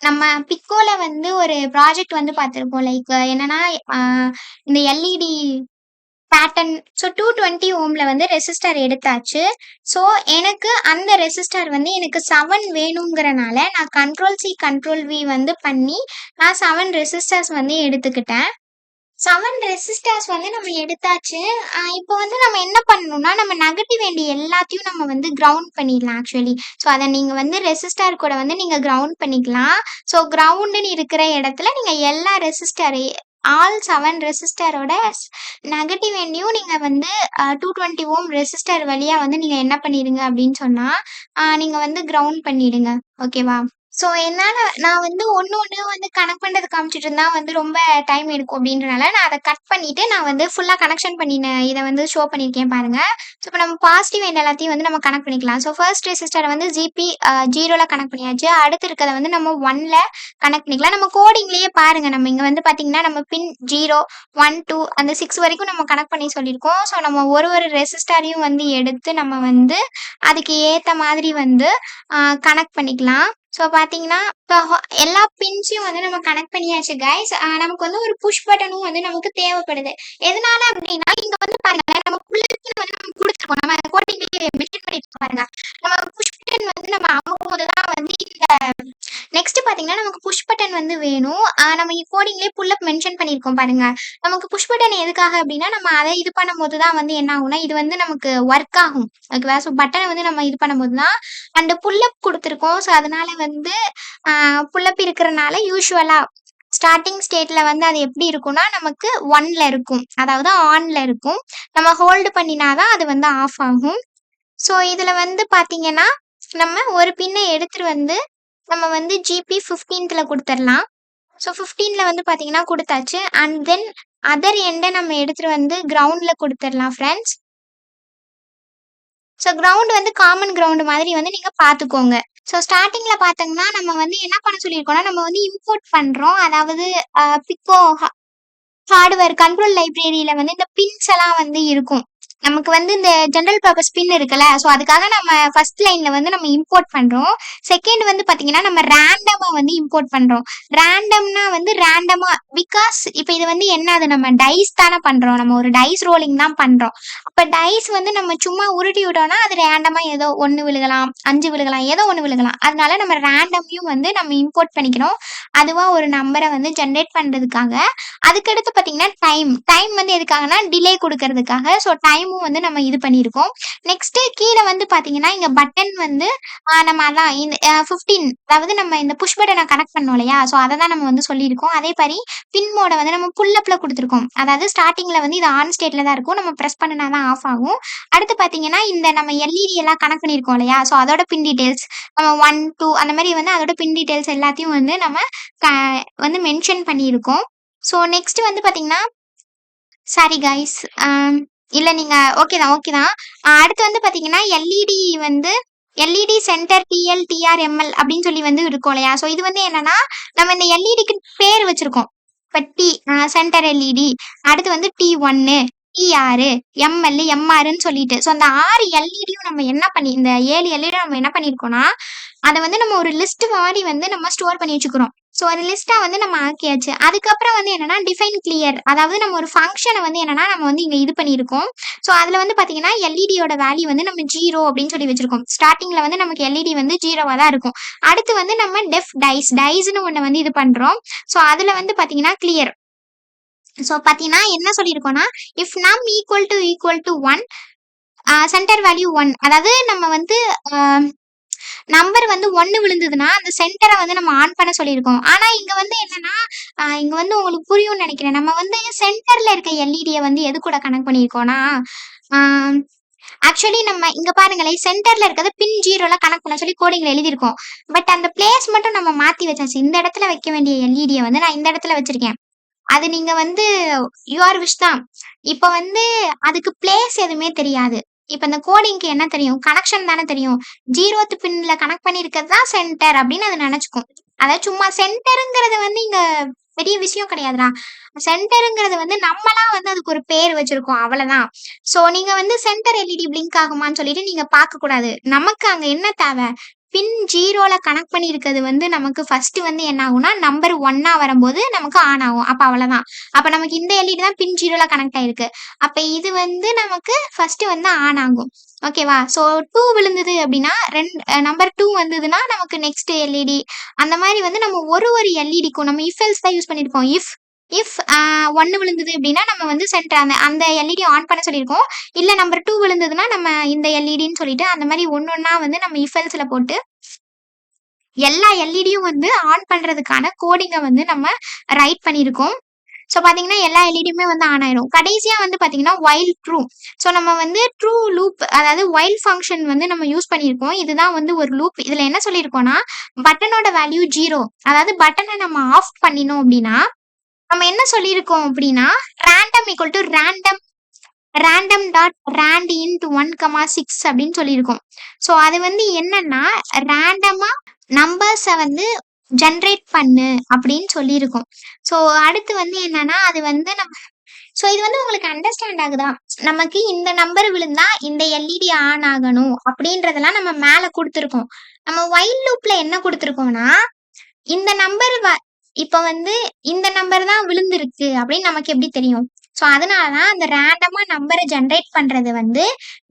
நம்ம பிக்கோல வந்து ஒரு ப்ராஜெக்ட் வந்து பார்த்துருப்போம். லைக் என்னன்னா, அ இந்த எல்இடி பேட்டர்ன். ஸோ 220 ஓம்ல வந்து ரெசிஸ்டர் எடுத்தாச்சு. ஸோ எனக்கு அந்த ரெசிஸ்டர் வந்து எனக்கு 7 வேணுங்கிறனால நான் கண்ட்ரோல் சி கண்ட்ரோல் வி வந்து பண்ணி நான் 7 ரெசிஸ்டர்ஸ் வந்து எடுத்துக்கிட்டேன். 7 ரெசிஸ்டர்ஸ் வந்து நம்ம எடுத்தாச்சு. இப்போ வந்து நம்ம என்ன பண்ணணும்னா, நம்ம நகர்த்த வேண்டிய எல்லாத்தையும் நம்ம வந்து கிரவுண்ட் பண்ணிடலாம் ஆக்சுவலி. ஸோ அத நீங்க வந்து ரெசிஸ்டர் கூட வந்து நீங்க கிரவுண்ட் பண்ணிக்கலாம். ஸோ கிரவுண்டுன்னு இருக்கிற இடத்துல நீங்க எல்லா ஆல் 7 ரெசிஸ்டரோட நெகட்டிவ் எண்ணையும் நீங்க வந்து 220 ஓம் ரெசிஸ்டர் வழியா வந்து நீங்க என்ன பண்ணிடுங்க அப்படின்னு சொன்னா, நீங்க வந்து கிரவுண்ட் பண்ணிடுங்க. ஓகேவா? ஸோ என்னால நான் வந்து ஒண்ணு ஒண்ணு வந்து கனெக்ட் பண்றது காமிச்சிட்டு இருந்தா வந்து ரொம்ப டைம் எடுக்கும் அப்படின்றனால, நான் அத கட் பண்ணிட்டு நான் வந்து ஃபுல்லா கனெக்ஷன் பண்ணின இத வந்து ஷோ பண்ணியிருக்கேன் பாருங்க. ஸோ இப்ப நம்ம பாசிட்டிவ் எண்ட் எல்லாத்தையும் வந்து நம்ம கனெக்ட் பண்ணிக்கலாம். ஸோ ஃபர்ஸ்ட் ரெசிஸ்டர வந்து ஜிபி 0ல கனெக்ட் பண்ணியாச்சு. அடுத்து இருக்கிறத வந்து நம்ம 1ல கனெக்ட் பண்ணிக்கலாம். நம்ம கோடிங்லயே பாருங்க. நம்ம இங்க வந்து பார்த்தீங்கன்னா, நம்ம பின் 0, 1, 2 அந்த 6 வரைக்கும் நம்ம கனெக்ட் பண்ணி சொல்லியிருக்கோம். ஸோ நம்ம ஒரு ரெசிஸ்டரையும் வந்து எடுத்து நம்ம வந்து அதுக்கு ஏத்த மாதிரி வந்து கனெக்ட் பண்ணிக்கலாம். ஸோ பார்த்தீங்கன்னா, இப்போ எல்லா பின்ஸையும் வந்து நம்ம கனெக்ட் பண்ணியாச்சு கைஸ். நமக்கு வந்து ஒரு புஷ் பட்டனும் வந்து நமக்கு தேவைப்படுது. எதனால அப்படின்னா, இங்க வந்து பாருங்களேன், நம்ம புல்லுக்குன்னு வந்து நம்ம குடுத்துருக்கோம். நம்ம கோடிங்லயே மென்ஷன் பண்ணிருக்கோம் பாருங்க. நம்ம புஷ் பட்டன் வந்து நம்ம அமுக்கும்போது தான் வந்து இந்த நெக்ஸ்ட் பார்த்தீங்கன்னா, நமக்கு புஷ் பட்டன் வந்து வேணும். நம்ம கோடிங்லயே புல் அப் மென்ஷன் பண்ணியிருக்கோம் பாருங்க. நமக்கு புஷ் பட்டன் எதுக்காக அப்படின்னா, நம்ம அத இது பண்ணும்போது தான் வந்து என்ன ஆகும்னா, இது வந்து நமக்கு ஒர்க் ஆகும். ஓகேவா? ஸோ பட்டன வந்து நம்ம இது பண்ணும்போது தான் அண்ட் புல் அப் குடுத்துருக்கோம். ஸோ அதனால வந்து புல் அப் இருக்கிறனால யூசுவலா ஸ்டார்ட்டிங் ஸ்டேட்ல வந்து அது எப்படி இருக்கும்னா, நமக்கு 1ல இருக்கும். அதாவது ஆன்ல இருக்கும். நம்ம ஹோல்டு பண்ணினா தான் அது வந்து ஆஃப் ஆகும். ஸோ இதுல வந்து பார்த்தீங்கன்னா, நம்ம ஒரு பின்ன எடுத்துட்டு வந்து நம்ம வந்து ஜிபி 15ல குடுத்துறலாம். ஸோ 15ல வந்து பார்த்தீங்கன்னா குடுத்தாச்சு. அண்ட் தென் அதர் எண்ட நம்ம எடுத்துட்டு வந்து கிரவுண்ட்ல குடுத்துறலாம் ஃபிரெண்ட்ஸ். ஸோ கிரவுண்ட் வந்து காமன் கிரவுண்ட் மாதிரி வந்து நீங்க பார்த்துக்கோங்க. ஸோ ஸ்டார்ட்டிங்ல பார்த்தோம்னா, நம்ம வந்து என்ன பண்ண சொல்லியிருக்கோம்னா, நம்ம வந்து இம்போர்ட் பண்றோம். அதாவது பிக்கோ ஹார்ட்வேர் கண்ட்ரோல் லைப்ரரியில வந்து இந்த பின்ஸ் எல்லாம் வந்து இருக்கும். நமக்கு வந்து இந்த ஜெனரல் பர்பஸ் பின் இருக்குல்ல, ஸோ அதுக்காக நம்ம ஃபர்ஸ்ட் லைன்ல வந்து நம்ம இம்போர்ட் பண்றோம். செகண்ட் வந்து பாத்தீங்கன்னா, நம்ம ரேண்டமா வந்து இம்போர்ட் பண்றோம். ரேண்டம்னா வந்து ரேண்டமா பிகாஸ் இப்போ இது வந்து என்னது, நம்ம டைஸ் தானே பண்றோம். நம்ம ஒரு டைஸ் ரோலிங் தான் பண்றோம். அப்ப டைஸ் வந்து நம்ம சும்மா உருட்டி விட்டோம்னா அது ரேண்டமா ஏதோ 1 விழுகலாம், 5 விழுகலாம், ஏதோ 1 விழுகலாம். அதனால நம்ம ரேண்டமையும் வந்து நம்ம இம்போர்ட் பண்ணிக்கணும். அதுவா ஒரு நம்பரை வந்து ஜென்ரேட் பண்றதுக்காக. அதுக்கடுத்து பார்த்தீங்கன்னா, டைம் வந்து எதுக்காகனா டிலே குடுக்கறதுக்காக. ஸோ டைமும் வந்து நம்ம இது பண்ணியிருக்கோம். நெக்ஸ்ட்டு கீழ வந்து பார்த்தீங்கன்னா, இங்க பட்டன் வந்து நம்ம அதான் இந்த 15 அதாவது நம்ம இந்த புஷ் பட்டன கனெக்ட் பண்ணோம் இல்லையா? ஸோ அத தான் நம்ம வந்து சொல்லியிருக்கோம். அதே மாரி பின் மோட வந்து நம்ம புல் அப்ல குடுத்துருக்கோம். அதாவது ஸ்டார்ட்டிங்ல வந்து இது ஆன் ஸ்டேட்ல தான் இருக்கும். நம்ம பிரஸ் பண்ணுனா தான் ஆஃப் ஆகும். அடுத்து பார்த்தீங்கன்னா, இந்த நம்ம எல்இடி எல்லாம் கனெக்ட் பண்ணியிருக்கோம் இல்லையா? ஸோ அதோட பின் டீட்டெயில்ஸ் நம்ம 1, 2 அந்த மாரி வந்து அதோட பின் டீட்டெயில்ஸ் எல்லாத்தையும் வந்து நம்ம க வந்து மென்ஷன் பண்ணியிருக்கோம். ஸோ நெக்ஸ்ட் வந்து பார்த்தீங்கன்னா, சாரி கைஸ். இல்ல நீங்க ஓகே தான். அடுத்து வந்து பார்த்தீங்கன்னா, LED centre DL, TR, ML அப்படின்னு சொல்லி வந்து இருக்கும் இல்லையா? ஸோ இது வந்து என்னன்னா, நம்ம இந்த எல்இடிக்கு பேர் வச்சிருக்கோம். இப்ப சென்டர் எல்இடி, அடுத்து வந்து T1, டிஆர், எம்எல், எம்ஆர்ன்னு சொல்லிட்டு. ஸோ அந்த 6 எல்இடியும் நம்ம என்ன பண்ணி இந்த 7 எல்இடியும் நம்ம என்ன பண்ணியிருக்கோம்னா, அத வந்து நம்ம ஒரு லிஸ்ட் மாரி வந்து நம்ம ஸ்டோர் பண்ணி வச்சுக்கிறோம். ஸோ அது லிஸ்ட்டா வந்து நம்ம ஆக்கியாச்சு. அதுக்கப்புறம் வந்து என்னன்னா, டிஃபைன் கிளியர் அதாவது நம்ம ஒரு ஃபங்ஷன வந்து என்னன்னா, நம்ம வந்து இங்க இது பண்ணியிருக்கோம். ஸோ அதுல வந்து பார்த்தீங்கன்னா, எல்இடியோட வேல்யூ வந்து நம்ம 0 அப்படின்னு சொல்லி வச்சிருக்கோம். ஸ்டார்ட்டிங்ல வந்து நமக்கு எல்இடி வந்து 0வா தான் இருக்கும். அடுத்து வந்து நம்ம டைஸ்ன்னு ஒண்ணு வந்து இது பண்றோம். ஸோ அதுல வந்து பார்த்தீங்கன்னா, கிளியர். ஸோ பார்த்தீங்கன்னா, என்ன சொல்லியிருக்கோம்னா, இஃப் நம் ஈக்குவல் டு 1 சென்டர் வேல்யூ 1 அதாவது நம்ம வந்து நம்பர் வந்து 1 விழுந்ததுன்னா, அந்த சென்டர வந்து நம்ம ஆன் பண்ண சொல்லியிருக்கோம். ஆனா இங்க வந்து என்னன்னா, இங்க வந்து உங்களுக்கு புரியும்னு நெனைக்கிறேன். நம்ம வந்து சென்டர்ல இருக்க எல்இடிய வந்து எது கூட கனெக்ட் பண்ணியிருக்கோம்னா, ஆ ஆக்சுவலி நம்ம இங்க பாருங்களேன், சென்டர்ல இருக்கிறத பின் 0ல கனெக்ட் பண்ண சொல்லி கோடிங்ல எழுதியிருக்கோம். பட் அந்த பிளேஸ் மட்டும் நம்ம மாத்தி வச்சாச்சு. இந்த இடத்துல வைக்க வேண்டிய எல்இடிய வந்து நான் இந்த இடத்துல வச்சிருக்கேன். அது நீங்க வந்து யுவர் விஷ் தான். இப்ப வந்து அதுக்கு பிளேஸ் எதுவுமே தெரியாது. இப்ப இந்த கோடிங்க்கு என்ன தெரியும்? கனெக்ஷன் தானே தெரியும். 0த் பின்ல கனெக்ட் பண்ணியிருக்கிறது தான் சென்டர் அப்படின்னு அது நெனச்சுக்கும். அதாவது சும்மா சென்டர்ங்கிறது வந்து இங்க பெரிய விஷயம் கிடையாதுடா. சென்டர்ங்கிறது வந்து நம்மளா வந்து அதுக்கு ஒரு பேர் வச்சிருக்கோம் அவ்வளவுதான். சோ நீங்க வந்து சென்டர் எல்இடி பிளிங்க் ஆகுமான்னு சொல்லிட்டு நீங்க பார்க்கக்கூடாது. நமக்கு அங்க என்ன தேவை? பின் 0ல கனெக்ட் பண்ணியிருக்கிறது வந்து நமக்கு ஃபர்ஸ்ட் வந்து என்ன ஆகும்னா, நம்பர் 1ஆ வரும்போது நமக்கு ஆன் ஆகும். அப்ப அவ்வளதான். அப்ப நமக்கு இந்த எல்இடி தான் பின் 0ல கனெக்ட் ஆயிருக்கு. அப்ப இது வந்து நமக்கு ஃபர்ஸ்ட் வந்து ஆன் ஆகும். ஓகேவா? ஸோ 2 விழுந்தது அப்படின்னா, நம்பர் 2 வந்ததுன்னா நமக்கு நெக்ஸ்ட் எல்இடி அந்த மாரி வந்து நம்ம ஒரு எல்இடிக்கும் நம்ம இஃப் எல்ஸ் தான் யூஸ் பண்ணியிருப்போம். இஃப் இஃப் 1 விழுந்தது அப்படின்னா, நம்ம வந்து சென்டர் அந்த அந்த எல்இடி ஆன் பண்ண சொல்லியிருக்கோம். இல்ல நம்பர் 2 விழுந்ததுன்னா, நம்ம இந்த எல்இடின்னு சொல்லிட்டு அந்த மாரி ஒண்ணொண்ணா வந்து நம்ம இஃப் எல்ஸ்ல போட்டு எல்லா எல்இடியும் வந்து ஆன் பண்றதுக்கான கோடிங்க வந்து நம்ம ரைட் பண்ணியிருக்கோம். ஸோ பார்த்தீங்கன்னா, எல்லா எல்இடியுமே வந்து ஆன் ஆயிரும். கடைசியா வந்து பார்த்தீங்கன்னா, வைல் ட்ரூ. ஸோ நம்ம வந்து ட்ரூ லூப் அதாவது வைல் ஃபங்ஷன் வந்து நம்ம யூஸ் பண்ணியிருக்கோம். இதுதான் வந்து ஒரு லூப். இதுல என்ன சொல்லியிருக்கோம்னா, பட்டனோட வேல்யூ 0 அதாவது பட்டன நம்ம ஆஃப் பண்ணினோம் அப்படின்னா, நம்ம என்ன சொல்லியிருக்கோம் அப்படின்னா, random equal to random dot rand int 1,6 அப்படின்னு சொல்லியிருக்கோம். ஸோ அது வந்து என்னன்னா, ரேண்டமா நம்பர்ஸை வந்து ஜென்ரேட் பண்ணு அப்படின்னு சொல்லியிருக்கோம். ஸோ அடுத்து வந்து என்னன்னா, அது வந்து ஸோ இது வந்து உங்களுக்கு அண்டர்ஸ்டாண்ட் ஆகுதா? நமக்கு இந்த நம்பர் விழுந்தா இந்த எல்இடி ஆன் ஆகணும் அப்படின்றதெல்லாம் நம்ம மேல குடுத்துருக்கோம். நம்ம வைல் லூப்ல என்ன குடுத்துருக்கோம்னா, இந்த நம்பர் இப்ப வந்து இந்த நம்பர் தான் விழுந்திருக்கு அப்படின்னு நமக்கு எப்படி தெரியும்? ஸோ அதனால தான் அந்த ரேண்டமா நம்பரை ஜென்ரேட் பண்றது வந்து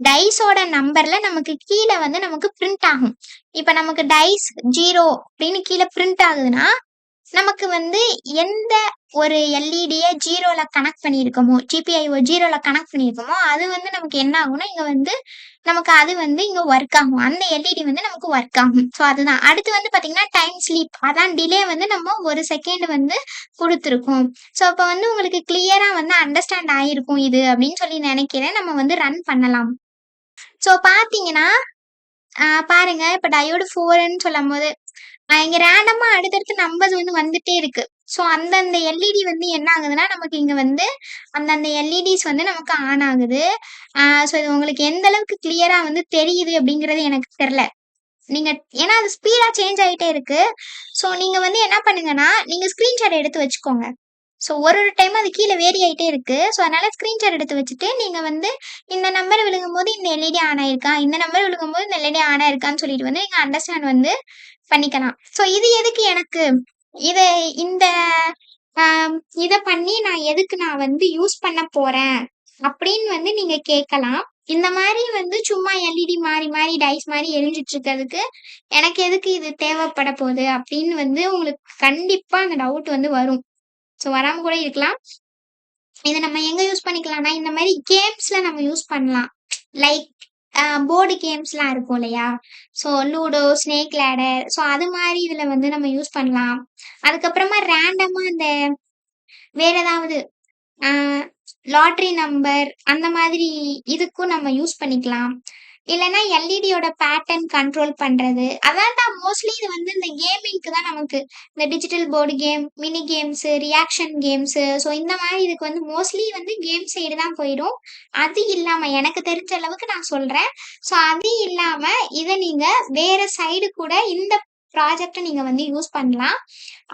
டைஸோட நம்பர்ல நமக்கு கீழே வந்து நமக்கு பிரிண்ட் ஆகும். இப்ப நமக்கு டைஸ் 0 அப்படின்னு கீழே பிரிண்ட் ஆகுதுன்னா, நமக்கு வந்து எந்த ஒரு எல்இடிய 0ல கனெக்ட் பண்ணியிருக்கோமோ, ஜிபிஐஓ 0ல கனெக்ட் பண்ணியிருக்கோமோ, அது வந்து நமக்கு என்ன ஆகும்னா, இங்க வந்து நமக்கு அது வந்து இங்க ஒர்க் ஆகும். அந்த எல்இடி வந்து நமக்கு ஒர்க் ஆகும். ஸோ அதுதான். அடுத்து வந்து பார்த்தீங்கன்னா, டைம் ஸ்லீப். அதான் டிலே வந்து நம்ம 1 செகண்ட் வந்து குடுத்துருக்கோம். ஸோ அப்ப வந்து உங்களுக்கு கிளியரா வந்து அண்டர்ஸ்டாண்ட் ஆயிருக்கும் இது அப்படின்னு சொல்லி நினைக்கிறேன். நம்ம வந்து ரன் பண்ணலாம். ஸோ பார்த்தீங்கன்னா, பாருங்க இப்ப டயோடு 4ன்னு சொல்லும்போது இங்க ரேண்டமா அடுத்தடுத்து நம்பர்ஸ் வந்து வந்துட்டே இருக்கு. ஸோ அந்தந்த எல்இடி வந்து என்ன ஆகுதுன்னா, நமக்கு இங்க வந்து அந்தந்த எல்இடிஸ் வந்து நமக்கு ஆன் ஆகுது. ஸோ இது உங்களுக்கு எந்த அளவுக்கு கிளியரா வந்து தெரியுது அப்படிங்கிறது எனக்கு தெரியல. நீங்க ஏன்னா அது ஸ்பீடா சேஞ்ச் ஆயிட்டே இருக்கு. ஸோ நீங்க வந்து என்ன பண்ணுங்கன்னா, நீங்க ஸ்கிரீன்ஷாட் எடுத்து வச்சுக்கோங்க. ஸோ ஒரு டைம் அது கீழ வேரி ஆயிட்டே இருக்கு. ஸோ அதனால ஸ்கிரீன்ஷாட் எடுத்து வச்சுட்டு, நீங்க வந்து இந்த நம்பர் விழுகும்போது இந்த எல்இடி ஆன் ஆயிருக்கா? இந்த நம்பர் விழுகும்போது இந்த எல்இடி ஆன் ஆயிருக்கான்னு சொல்லிட்டு வந்து நீங்க அண்டர்ஸ்டாண்ட் வந்து பண்ணிக்கலாம். ஸோ இது எதுக்கு எனக்கு? இத இந்த இத பண்ணி நான் வந்து யூஸ் பண்ண போறேன் அப்படின்னு வந்து நீங்க கேட்கலாம். இந்த மாரி வந்து சும்மா எல்இடி மாறி மாறி டைஸ் மாரி எரிஞ்சிட்டு இருக்கிறதுக்கு எனக்கு எதுக்கு இது தேவைப்பட போகுது அப்படின்னு வந்து உங்களுக்கு கண்டிப்பா அந்த டவுட் வந்து வரும். ஸோ வராம கூட இருக்கலாம். இத நம்ம எங்க யூஸ் பண்ணிக்கலாம்னா, இந்த மாரி கேம்ஸ்ல நம்ம யூஸ் பண்ணலாம். லைக் போர்டு கேம்ஸ்லாம் இருக்கும் இல்லையா? So ludo, snake ladder so அது மாரி இதுல வந்து நம்ம யூஸ் பண்ணலாம். அதுக்கப்புறமா ரேண்டமா இந்த வேற ஏதாவது அ லாட்டரி நம்பர் அந்த மாதிரி இதுக்கும் நம்ம யூஸ் பண்ணிக்கலாம். இல்லன்னா எல்இடியோட பேட்டர்ன் கண்ட்ரோல் பண்றது. அதான்டா மோஸ்ட்லி இது வந்து இந்த கேமிங்க்கு தான் நமக்கு. இந்த digital board game, mini games, reaction games so இந்த மாரி இதுக்கு வந்து மோஸ்ட்லி வந்து கேம் சைடு தான் போயிடும். அது இல்லாம எனக்கு தெரிஞ்ச அளவுக்கு நான் சொல்றேன். ஸோ அது இல்லாம இத நீங்க வேற சைடு கூட இந்த ப்ராஜெக்ட்ட நீங்க வந்து யூஸ் பண்ணலாம்.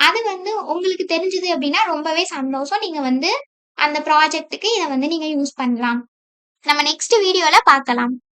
அது வந்து உங்களுக்கு தெரிஞ்சது அப்டின்னா ரொம்பவே சந்தோஷம். நீங்க வந்து அந்த ப்ராஜெக்ட்டுக்கு இத வந்து நீங்க யூஸ் பண்ணலாம். நம்ம நெக்ஸ்ட் வீடியோல பார்க்கலாம்.